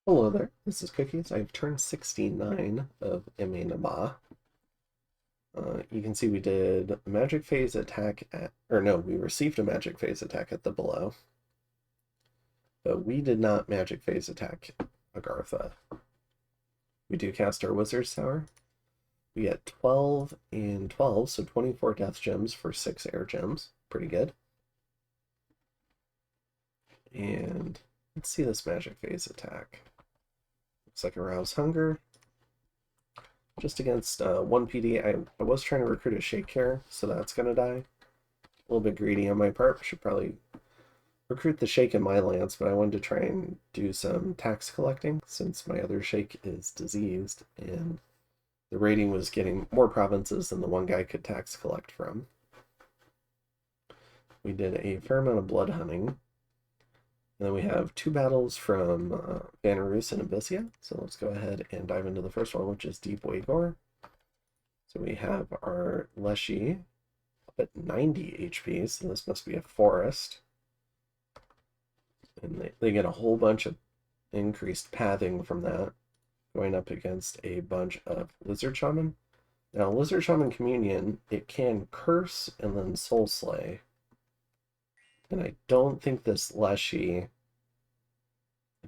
Hello there, this is Cookies. I've turned 69 of MA Nama. You can see we did a magic phase attack at, or no, we received a magic phase attack at the below, but we did not magic phase attack Agartha. We do cast our Wizard's Tower. We get 12 and 12, so 24 Death Gems for 6 Air Gems. Pretty good. And let's see this magic phase attack. Looks like Arouse Hunger. Just against 1 PD. I was trying to recruit a Shake here, so that's going to die. A little bit greedy on my part. Should probably recruit the Shake in my lands, but I wanted to try and do some tax collecting since my other Shake is diseased, and the rating was getting more provinces than the one guy could tax collect from. We did a fair amount of blood hunting. And then we have 2 battles from Vanarus and Abyssia. So let's go ahead and dive into the first one, which is Deep Waygore. So we have our Leshy up at 90 HP, so this must be a forest. And they get a whole bunch of increased pathing from that, going up against a bunch of Lizard Shaman. Now, Lizard Shaman Communion, it can curse and then Soul Slay. And I don't think this Leshy...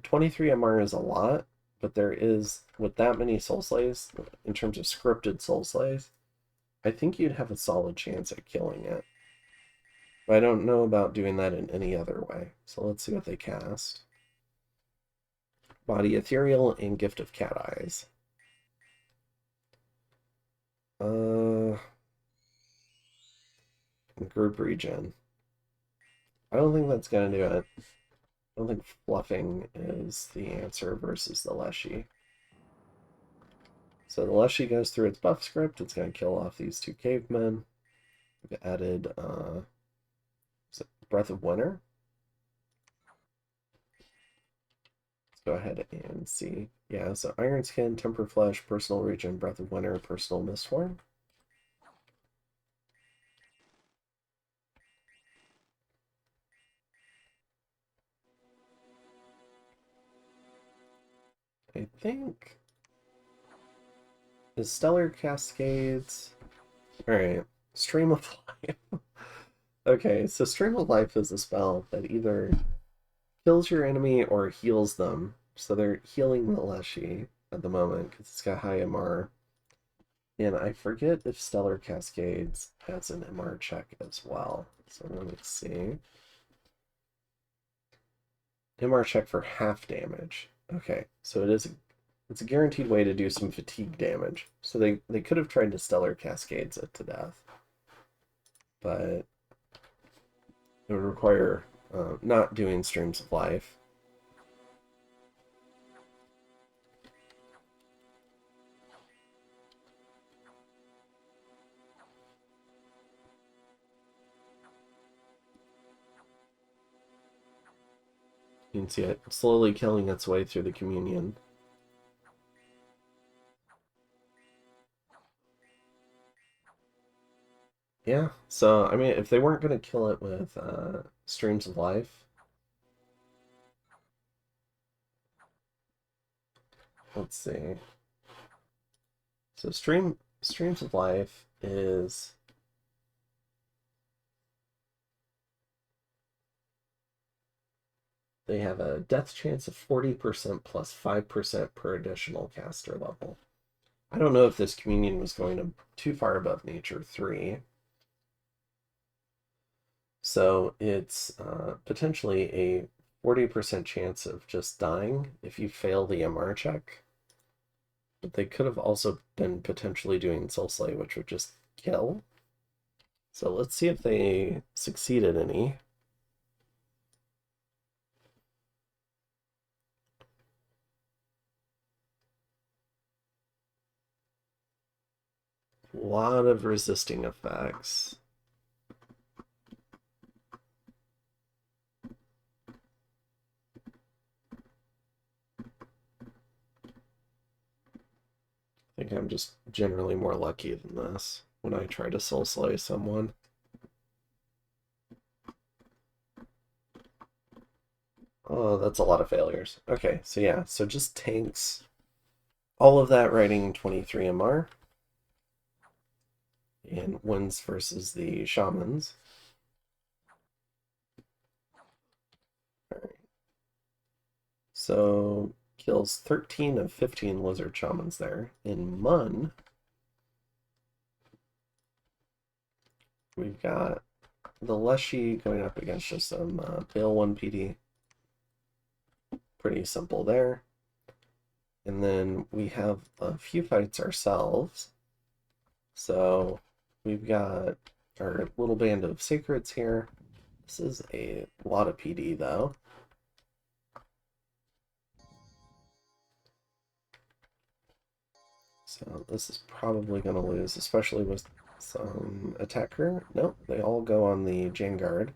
23 MR is a lot, but there is, with that many Soul Slays, in terms of scripted Soul Slays, I think you'd have a solid chance at killing it. But I don't know about doing that in any other way. So let's see what they cast. Body Ethereal and Gift of Cat Eyes. Group Regen. I don't think that's going to do it. I don't think fluffing is the answer versus the Leshy. So the Leshy goes through its buff script. It's going to kill off these 2 cavemen. We've added Breath of Winter. Let's go ahead and see. Yeah, so Iron Skin, Temper Flesh, Personal Regen, Breath of Winter, Personal Mistform. I think is Stellar Cascades. Alright, Stream of Life. Okay, so Stream of Life is a spell that either kills your enemy or heals them. So they're healing the Leshy at the moment because it's got high MR. And I forget if Stellar Cascades has an MR check as well. So let me see. MR check for half damage. Okay, so it's a guaranteed way to do some fatigue damage. So they could have tried to Stellar Cascades it to death. But it would require not doing Streams of Life. You can see it slowly killing its way through the communion. Yeah, so I mean, if they weren't going to kill it with Streams of Life, let's see. So Streams of Life is they have a death chance of 40% plus 5% per additional caster level. I don't know if this communion was going too far above Nature 3. So it's potentially a 40% chance of just dying if you fail the MR check. But they could have also been potentially doing Soul Slay, which would just kill. So let's see if they succeeded any. A lot of resisting effects. I think I'm just generally more lucky than this when I try to Soul Slay someone. Oh, that's a lot of failures. Okay, so yeah, so just tanks. All of that writing 23 MR. And wins versus the shamans. Alright. So kills 13 of 15 lizard shamans there. In Mun, we've got the Leshy going up against just some Bale 1 PD. Pretty simple there. And then we have a few fights ourselves. So we've got our little band of sacreds here. This is a lot of PD though. So this is probably going to lose, especially with some attacker. Nope, they all go on the Vanguard.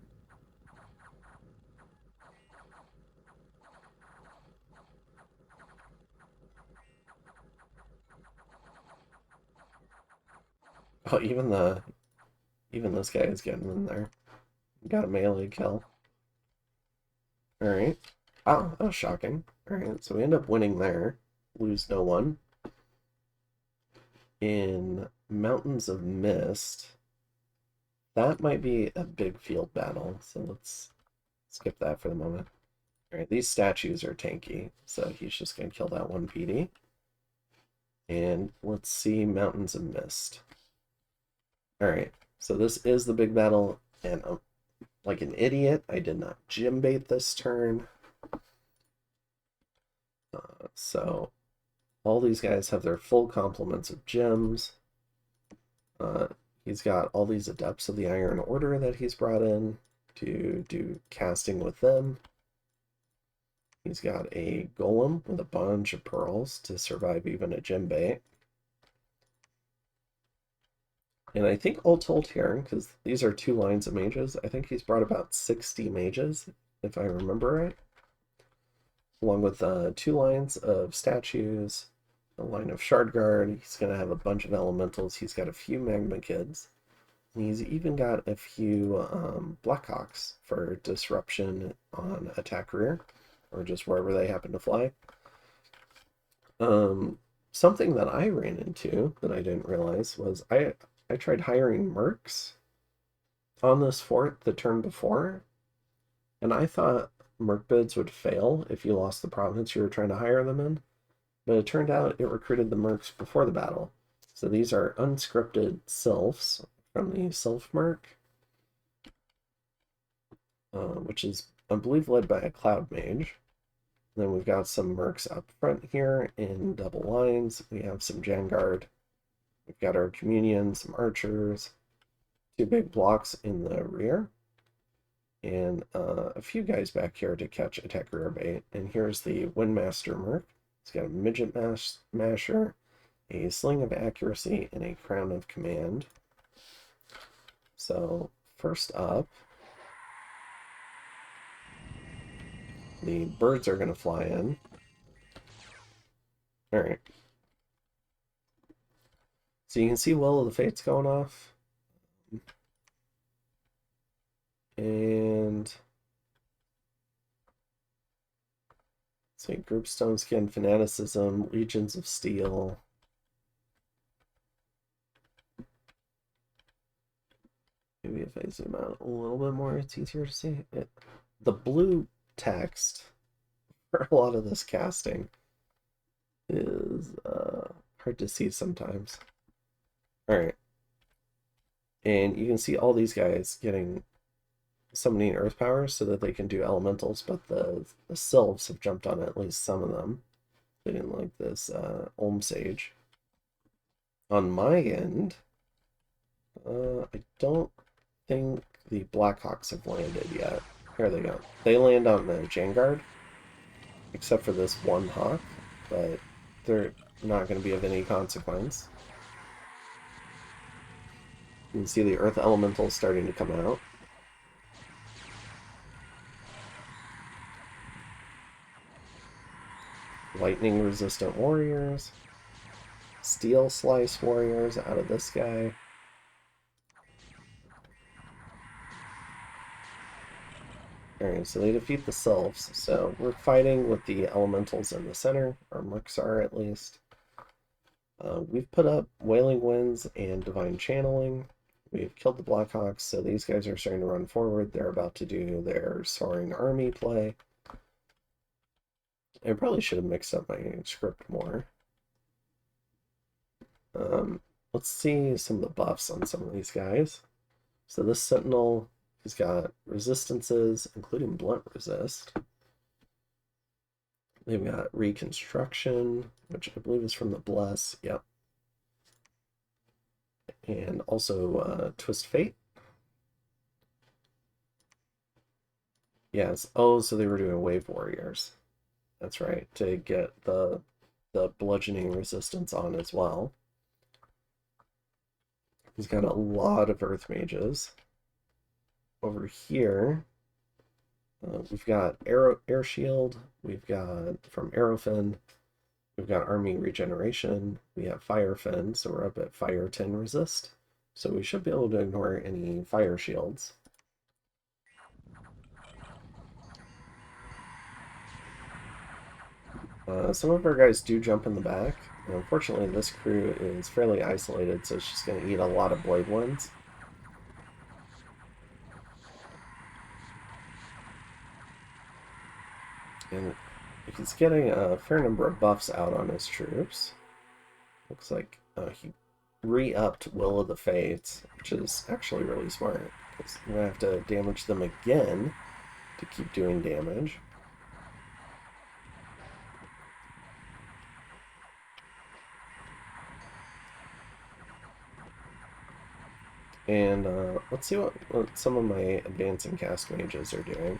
Oh, even this guy is getting in there. Got a melee kill. Alright. Oh, that was shocking. Alright, so we end up winning there. Lose no one. In Mountains of Mist, that might be a big field battle, so let's skip that for the moment. Alright, these statues are tanky, so he's just going to kill that one PD. And let's see Mountains of Mist. Alright, so this is the big battle, and like an idiot, I did not gym bait this turn. So all these guys have their full complements of gems. He's got all these Adepts of the Iron Order that he's brought in to do casting with them. He's got a Golem with a bunch of pearls to survive even a gem bait. And I think all told here, because these are 2 lines of mages, I think he's brought about 60 mages, if I remember right. Along with 2 lines of statues, a line of shard guard. He's going to have a bunch of elementals. He's got a few magma kids. And he's even got a few Blackhawks for disruption on attack rear, or just wherever they happen to fly. Something that I ran into that I didn't realize was I tried hiring mercs on this fort the turn before, and I thought merc bids would fail if you lost the province you were trying to hire them in, but it turned out it recruited the mercs before the battle. So these are unscripted sylphs from the Sylph Merc, which is, I believe, led by a Cloud Mage. And then we've got some mercs up front here in double lines. We have some Vanguard. We've got our Communion, some Archers, 2 big blocks in the rear, and a few guys back here to catch attack rear bait. And here's the Windmaster Merc. He's got a Midget Masher, a Sling of Accuracy, and a Crown of Command. So first up, the birds are going to fly in. Alright. So you can see Will of the Fates going off. And so Group Stone Skin, Fanaticism, Legions of Steel. Maybe if I zoom out a little bit more, it's easier to see it. The blue text for a lot of this casting is hard to see sometimes. Alright. And you can see all these guys getting summoning earth powers so that they can do elementals, but the sylphs have jumped on at least some of them. They didn't like this Olm Sage. On my end, I don't think the Blackhawks have landed yet. Here they go. They land on the Vanguard, except for this one hawk, but they're not going to be of any consequence. You can see the earth elementals starting to come out. Lightning resistant warriors. Steel slice warriors out of this guy. Alright, so they defeat the sylphs. So we're fighting with the elementals in the center, or mercs are at least. We've put up Wailing Winds and Divine Channeling. We've killed the Blackhawks, so these guys are starting to run forward. They're about to do their Soaring Army play. I probably should have mixed up my script more. Let's see some of the buffs on some of these guys. So this Sentinel, he's got resistances, including Blunt Resist. They've got Reconstruction, which I believe is from the Bless. Yep. And also Twist Fate. Yes. Oh, so they were doing Wave Warriors. That's right, to get the bludgeoning resistance on as well. He's got a lot of Earth Mages. Over here, we've got Air Shield. We've got from Aerofin. We've got Army Regeneration. We have Fire Fin, so we're up at Fire 10 resist. So we should be able to ignore any fire shields. Some of our guys do jump in the back. And unfortunately, this crew is fairly isolated, so it's just going to eat a lot of Blade Winds. And he's getting a fair number of buffs out on his troops. Looks like he re-upped Will of the Fates, which is actually really smart, because I'm going to have to damage them again to keep doing damage. And let's see what some of my advancing cast mages are doing.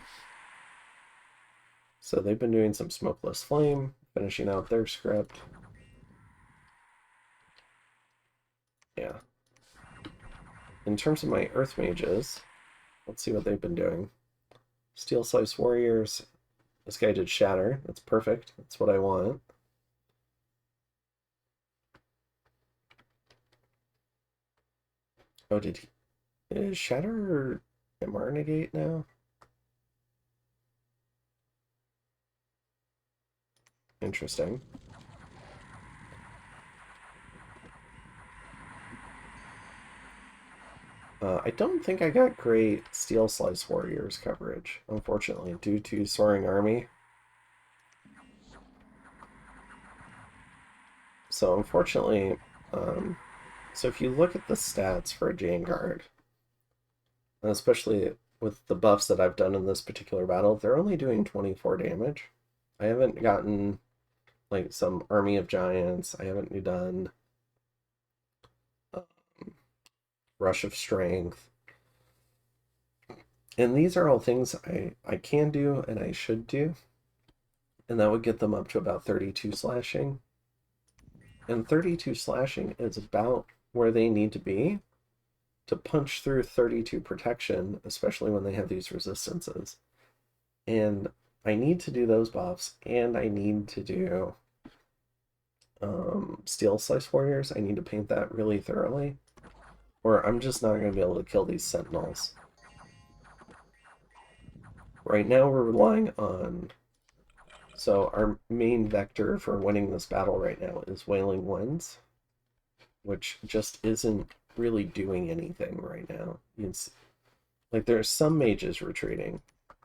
So they've been doing some Smokeless Flame, finishing out their script. Yeah. In terms of my Earth Mages, let's see what they've been doing. Steel Slice Warriors. This guy did Shatter. That's perfect. That's what I want. Oh, did he? Is Shatter MR negate now? Interesting. I don't think I got great Steel Slice Warriors coverage, unfortunately, due to Soaring Army. So unfortunately, so if you look at the stats for a Vanguard, especially with the buffs that I've done in this particular battle, they're only doing 24 damage. I haven't gotten like some Army of Giants. I haven't done Rush of Strength. And these are all things I can do and I should do. And that would get them up to about 32 slashing. And 32 slashing is about where they need to be to punch through 32 protection, especially when they have these resistances. And I need to do those buffs, and I need to do Steel Slice Warriors. I need to paint that really thoroughly, or I'm just not going to be able to kill these Sentinels. Right now we're relying on... So our main vector for winning this battle right now is Wailing Winds, which just isn't really doing anything right now. Like there's some mages retreating,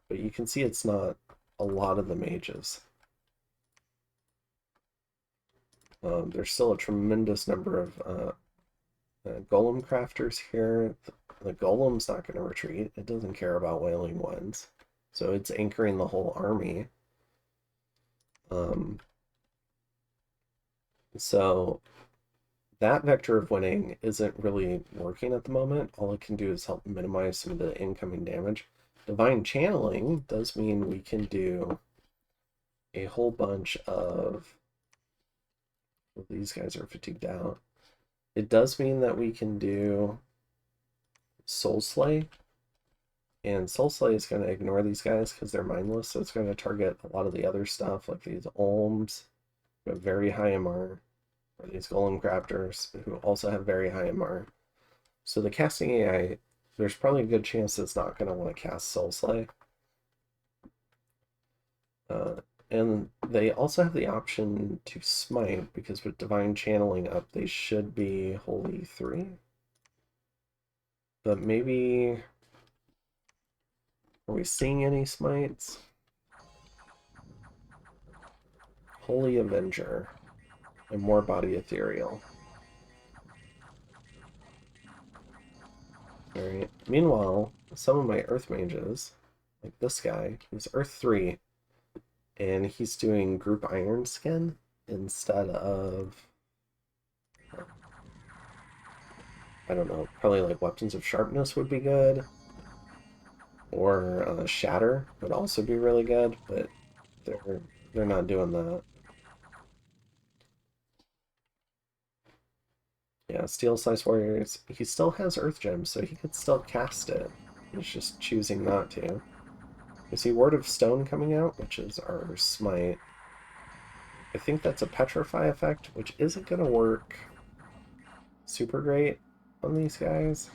but you can see it's not a lot of the mages. There's still a tremendous number of golem crafters here. The golem's not going to retreat. It doesn't care about Wailing Winds, so it's anchoring the whole army. So that vector of winning isn't really working at the moment. All it can do is help minimize some of the incoming damage. Divine Channeling does mean we can do a whole bunch of... Well, these guys are fatigued out. It does mean that we can do Soul Slay. And Soul Slay is going to ignore these guys because they're mindless, so it's going to target a lot of the other stuff, like these Olms, who have very high MR, or these Golem Crafters, who also have very high MR. So the casting AI, there's probably a good chance it's not going to want to cast Soul Slay. And they also have the option to smite, because with Divine Channeling up, they should be Holy 3. But maybe... Are we seeing any smites? Holy Avenger. And more Body Ethereal. Alright. Meanwhile, some of my Earth Mages, like this guy, he's Earth 3, and he's doing Group Iron Skin instead of... I don't know, probably like Weapons of Sharpness would be good. Or Shatter would also be really good, but they're not doing that. Yeah, Steel Slice Warriors, he still has Earth Gems, so he could still cast it. He's just choosing not to. You see Word of Stone coming out, which is our Smite. I think that's a Petrify effect, which isn't going to work super great on these guys.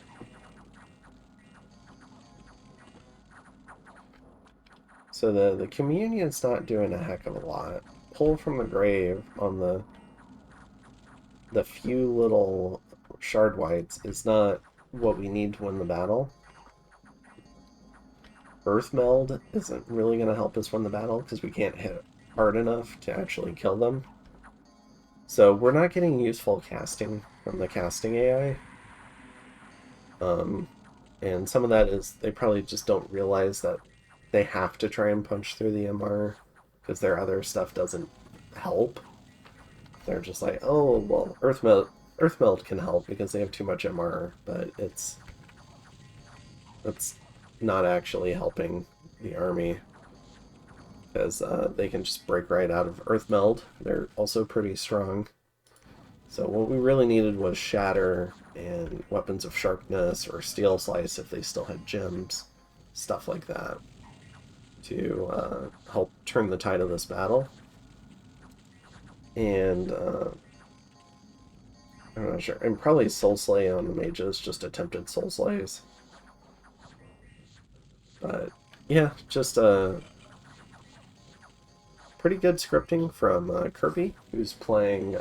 So the Communion's not doing a heck of a lot. Pull from the Grave on the few little shard whites is not what we need to win the battle. Earth Meld isn't really going to help us win the battle because we can't hit hard enough to actually kill them. So we're not getting useful casting from the casting AI. And some of that is they probably just don't realize that they have to try and punch through the MR because their other stuff doesn't help. They're just like, oh, well, Earth Meld can help because they have too much MR, but it's not actually helping the army because they can just break right out of Earth Meld. They're also pretty strong. So what we really needed was Shatter and Weapons of Sharpness or Steel Slice if they still had gems, stuff like that, to help turn the tide of this battle. And I'm not sure. And probably Soul Slay on the mages, just attempted Soul Slays. But yeah, just pretty good scripting from Kirby, who's playing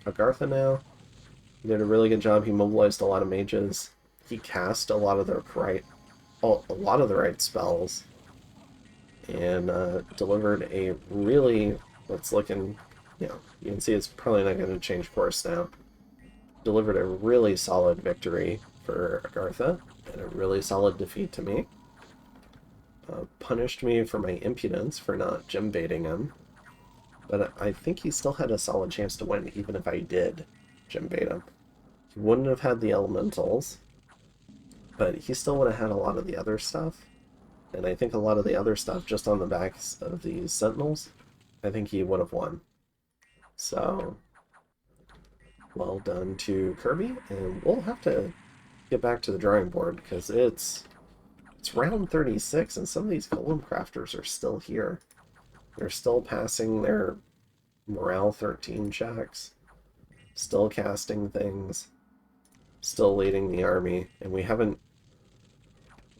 Agartha now. He did a really good job. He mobilized a lot of mages. He cast a lot of the right spells, and delivered a really, what's looking, you can see it's probably not going to change course now. Delivered a really solid victory for Agartha, and a really solid defeat to me. Punished me for my impudence for not gem baiting him, but I think he still had a solid chance to win even if I did gem bait him. He wouldn't have had the elementals, but he still would have had a lot of the other stuff. And I think a lot of the other stuff just on the backs of these sentinels, I think he would have won. So, well done to Kirby, and we'll have to get back to the drawing board because it's round 36 and some of these golem crafters are still here. They're still passing their morale 13 checks, still casting things, still leading the army, and we haven't,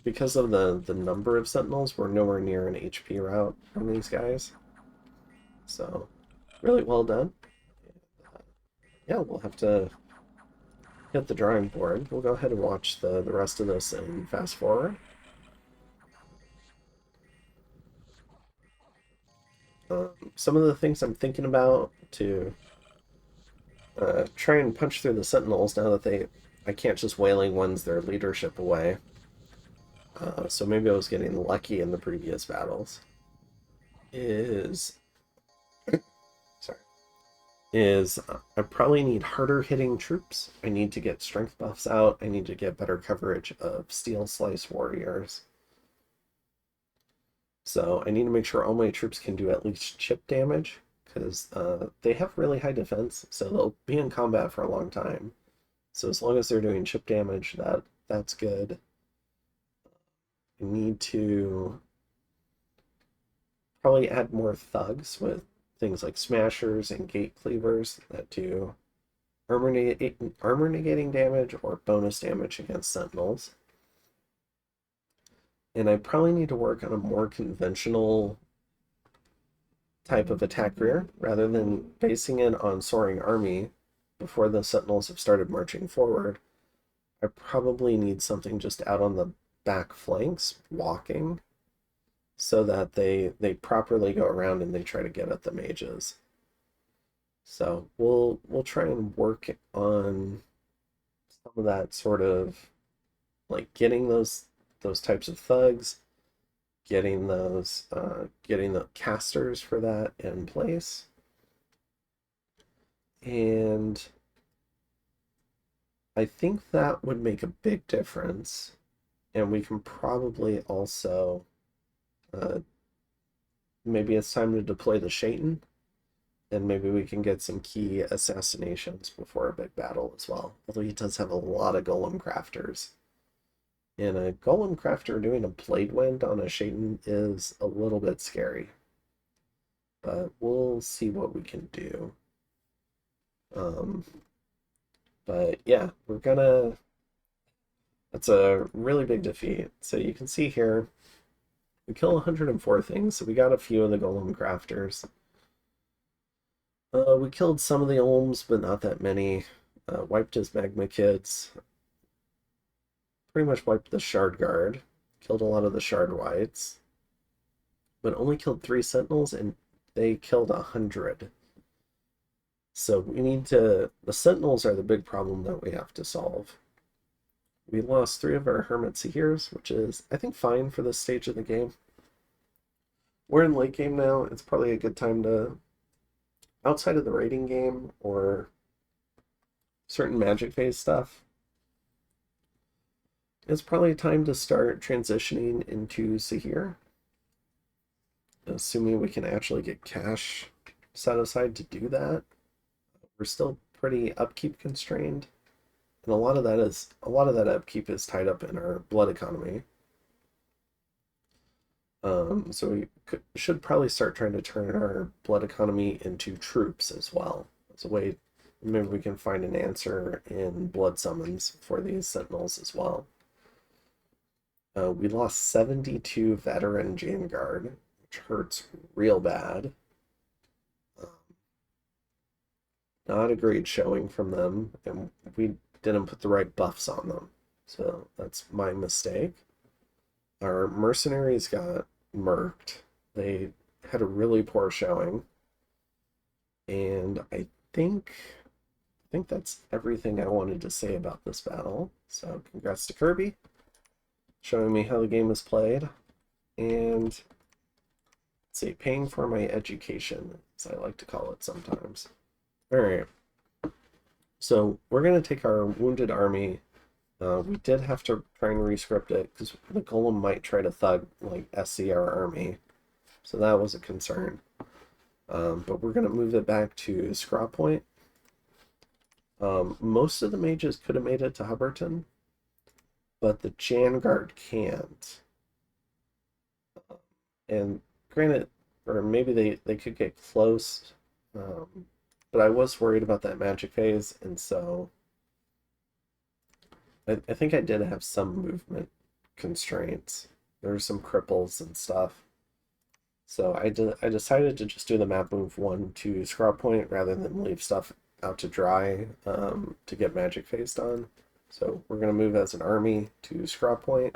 because of the number of sentinels, we're nowhere near an HP route from these guys. So, really well done. Yeah, we'll have to hit the drawing board. We'll go ahead and watch the rest of this and fast forward. Some of the things I'm thinking about to try and punch through the sentinels now that I can't just Wailing Ones their leadership away. So maybe I was getting lucky in the previous battles. I probably need harder hitting troops. I need to get strength buffs out. I need to get better coverage of Steel Slice Warriors. So I need to make sure all my troops can do at least chip damage, because they have really high defense, so they'll be in combat for a long time. So as long as they're doing chip damage, that's good. I need to probably add more thugs with things like smashers and gate cleavers that do armor negating damage or bonus damage against sentinels. And I probably need to work on a more conventional type of attack rear, rather than basing it on soaring army before the sentinels have started marching forward. I probably need something just out on the back flanks, walking, so that they properly go around and they try to get at the mages. So we'll try and work on some of that sort of like getting those types of thugs, getting those getting the casters for that in place. And I think that would make a big difference. And we can probably also maybe it's time to deploy the Shaitan, and maybe we can get some key assassinations before a big battle as well. Although he does have a lot of golem crafters. And a golem crafter doing a blade wind on a Shaitan is a little bit scary. But we'll see what we can do. But yeah, we're gonna... That's a really big defeat. So you can see here, we kill 104 things, so we got a few of the golem crafters. We killed some of the Olms, but not that many. Wiped his magma kids. Pretty much wiped the shard guard. Killed a lot of the shard whites. But only killed 3 sentinels, and they killed 100. So we need to... The sentinels are the big problem that we have to solve. We lost 3 of our hermit Sahirs, which is, I think, fine for this stage of the game. We're in late game now. It's probably a good time to, outside of the raiding game or certain magic phase stuff, it's probably time to start transitioning into Sahir. Assuming we can actually get cash set aside to do that. We're still pretty upkeep constrained. And a lot of that upkeep is tied up in our blood economy. So we should probably start trying to turn our blood economy into troops as well. As a way, maybe we can find an answer in blood summons for these sentinels as well. We lost 72 veteran Janguard, which hurts real bad. Not a great showing from them, and we didn't put the right buffs on them. So that's my mistake. Our mercenaries got murked. They had a really poor showing. And I think that's everything I wanted to say about this battle. So congrats to Kirby, showing me how the game is played. And let's see, paying for my education, as I like to call it sometimes. Alright. So we're going to take our wounded army. We did have to try and rescript it because the golem might try to thug, like, SC our army. So that was a concern. But we're going to move it back to Scraw Point. Most of the mages could have made it to Hubberton, but the Janguard can't. And granted, or maybe they could get close, but I was worried about that magic phase, and so I think I did have some movement constraints. There were some cripples and stuff. So I decided to just do the map move 1 to Scraw Point rather than leave stuff out to dry to get magic phased on. So we're going to move as an army to Scraw Point.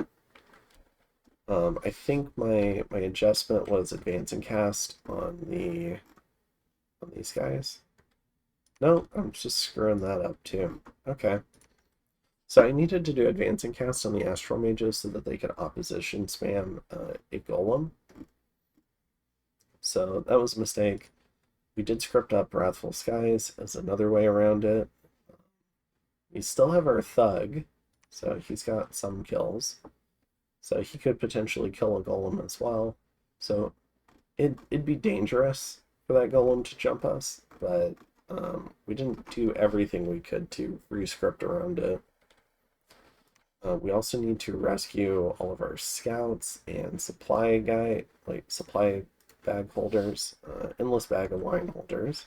I think my adjustment was advance and cast on these guys. No, I'm just screwing that up too. Okay. So I needed to do advance and cast on the Astral Mages so that they could opposition spam a Golem. So that was a mistake. We did script up Wrathful Skies as another way around it. We still have our Thug, so he's got some kills. So he could potentially kill a Golem as well. So it'd be dangerous for that Golem to jump us, but we didn't do everything we could to rescript around it. We also need to rescue all of our scouts and supply bag holders, endless bag of wine holders.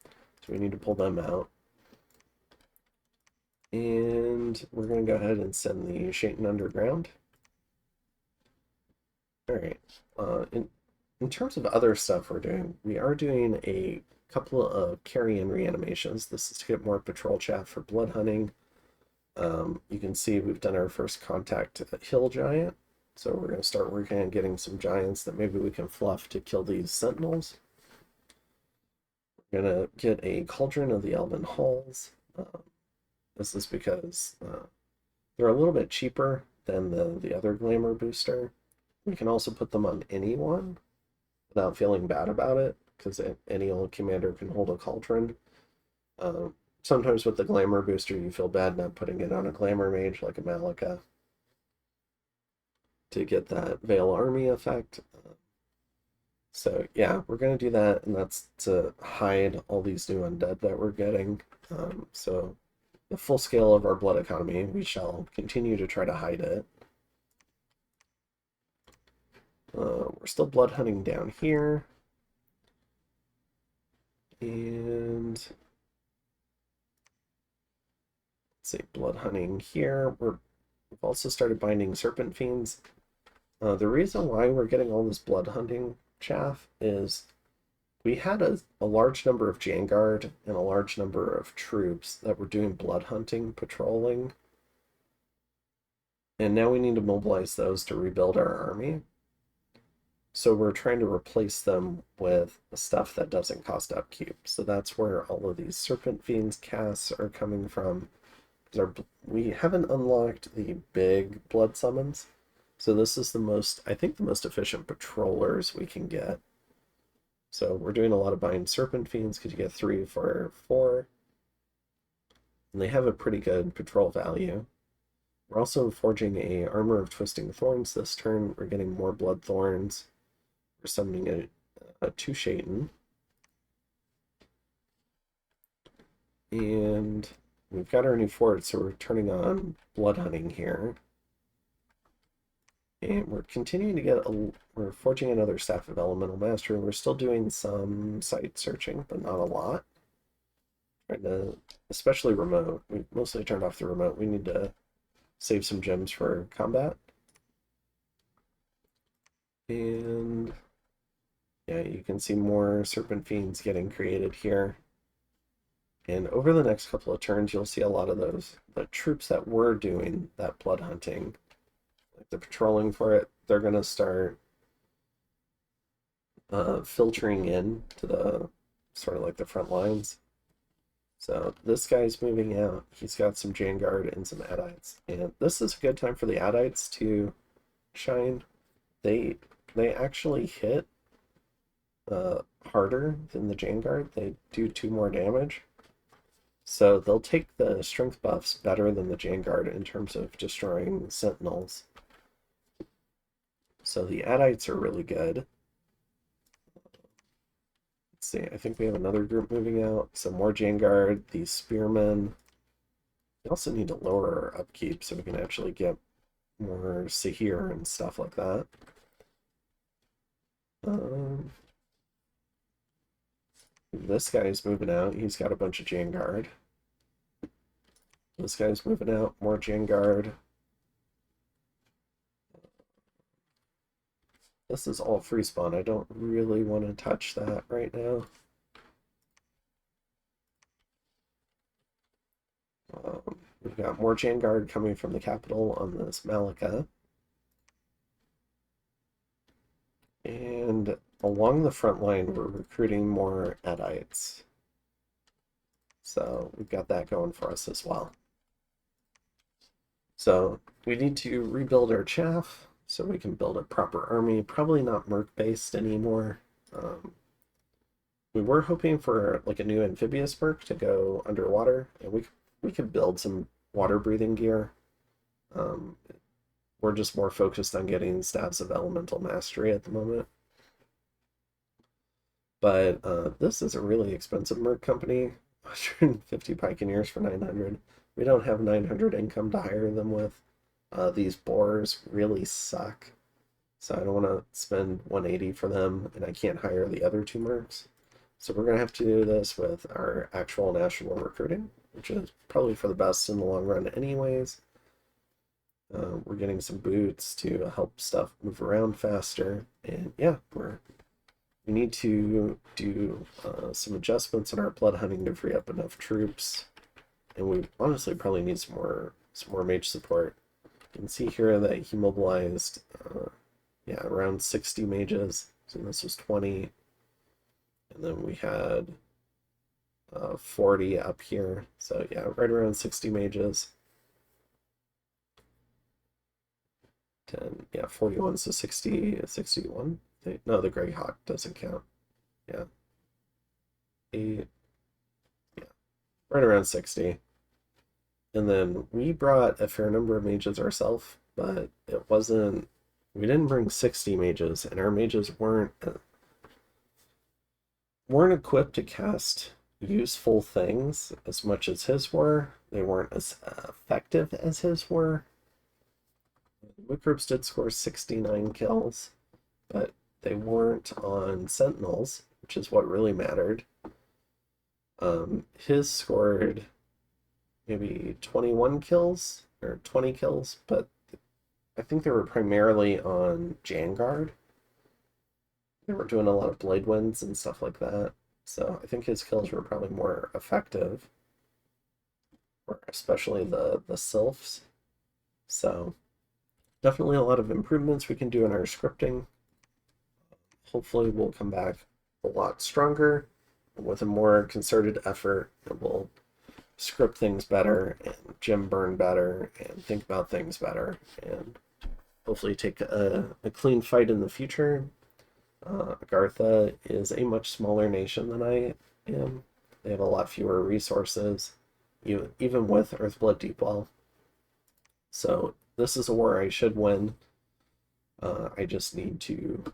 So we need to pull them out. And we're going to go ahead and send the Shaitan underground. Alright. in terms of other stuff we're doing, we are doing a couple of carry-in reanimations. This is to get more patrol chaff for blood hunting. You can see we've done our first contact hill giant. So we're going to start working on getting some giants that maybe we can fluff to kill these sentinels. We're going to get a cauldron of the elven halls. This is because they're a little bit cheaper than the other glamour booster. We can also put them on anyone without feeling bad about it, because any old commander can hold a cauldron. Sometimes with the glamour booster, you feel bad not putting it on a glamour mage like a Malika to get that Veil Army effect. So yeah, we're going to do that, and that's to hide all these new undead that we're getting. So the full scale of our blood economy, we shall continue to try to hide it. We're still blood hunting down here. And let's see, blood hunting here. We've also started binding serpent fiends. The reason why we're getting all this blood hunting chaff is we had a large number of Janguard and a large number of troops that were doing blood hunting, patrolling. And now we need to mobilize those to rebuild our army. So we're trying to replace them with stuff that doesn't cost upkeep. So that's where all of these Serpent Fiends casts are coming from. We haven't unlocked the big blood summons. So this is I think the most efficient patrollers we can get. So we're doing a lot of buying Serpent Fiends because you get 3 for 4. And they have a pretty good patrol value. We're also forging a Armor of Twisting Thorns this turn. We're getting more Blood Thorns. We're summoning a 2 Shaitan. And we've got our new fort, so we're turning on blood hunting here. And we're continuing to get we're forging another Staff of Elemental Mastery. We're still doing some site searching, but not a lot. Trying to, especially remote. We mostly turned off the remote. We need to save some gems for combat. And yeah, you can see more Serpent Fiends getting created here. And over the next couple of turns, you'll see a lot of the troops that were doing that blood hunting, like the patrolling for it, they're going to start filtering in to the sort of like the front lines. So this guy's moving out. He's got some Janguard and some Adites. And this is a good time for the Adites to shine. They actually hit harder than the Janguard. They do 2 more damage. So they'll take the strength buffs better than the Janguard in terms of destroying sentinels. So the Adites are really good. Let's see, I think we have another group moving out. Some more Janguard, these Spearmen. We also need to lower our upkeep so we can actually get more Sahir and stuff like that. This guy's moving out. He's got a bunch of Janguard. This guy's moving out. More Janguard. This is all free spawn. I don't really want to touch that right now. We've got more Janguard coming from the capital on this Malika. And along the front line, we're recruiting more Adites. So we've got that going for us as well. So we need to rebuild our chaff so we can build a proper army. Probably not merc-based anymore. We were hoping for like a new amphibious merc to go underwater, and we could build some water-breathing gear. We're just more focused on getting Staves of Elemental Mastery at the moment. But this is a really expensive merc company. 150 Pioneers for 900. We don't have 900 income to hire them with. These boars really suck. So I don't want to spend 180 for them, and I can't hire the other 2 mercs. So we're going to have to do this with our actual national recruiting, which is probably for the best in the long run anyways. We're getting some boots to help stuff move around faster. And yeah, we're We need to do some adjustments in our blood hunting to free up enough troops, and we honestly probably need some more mage support. You can see here that he mobilized, yeah, around 60 mages. So this was 20, and then we had 40 up here. So yeah, right around 60 mages. 10, yeah, 41, so 60, 61. No, the Grey Hawk doesn't count. Yeah. 8, yeah, right around 60. And then we brought a fair number of mages ourselves, but it wasn't, we didn't bring 60 mages, and our mages weren't equipped to cast useful things as much as his were. They weren't as effective as his were. Wickroops did score 69 kills, but they weren't on Sentinels, which is what really mattered. His scored maybe 21 kills or 20 kills, but I think they were primarily on Janguard. They were doing a lot of Blade Winds and stuff like that, so I think his kills were probably more effective, or especially the Sylphs. So definitely a lot of improvements we can do in our scripting. Hopefully we'll come back a lot stronger with a more concerted effort, and we'll script things better and gem burn better and think about things better, and hopefully take a clean fight in the future. Agartha is a much smaller nation than I am. They have a lot fewer resources, even with Earthblood Deepwell. So this is a war I should win. I just need to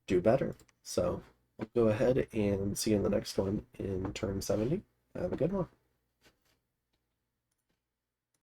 do better. So I'll go ahead and see you in the next one in turn 70. Have a good one.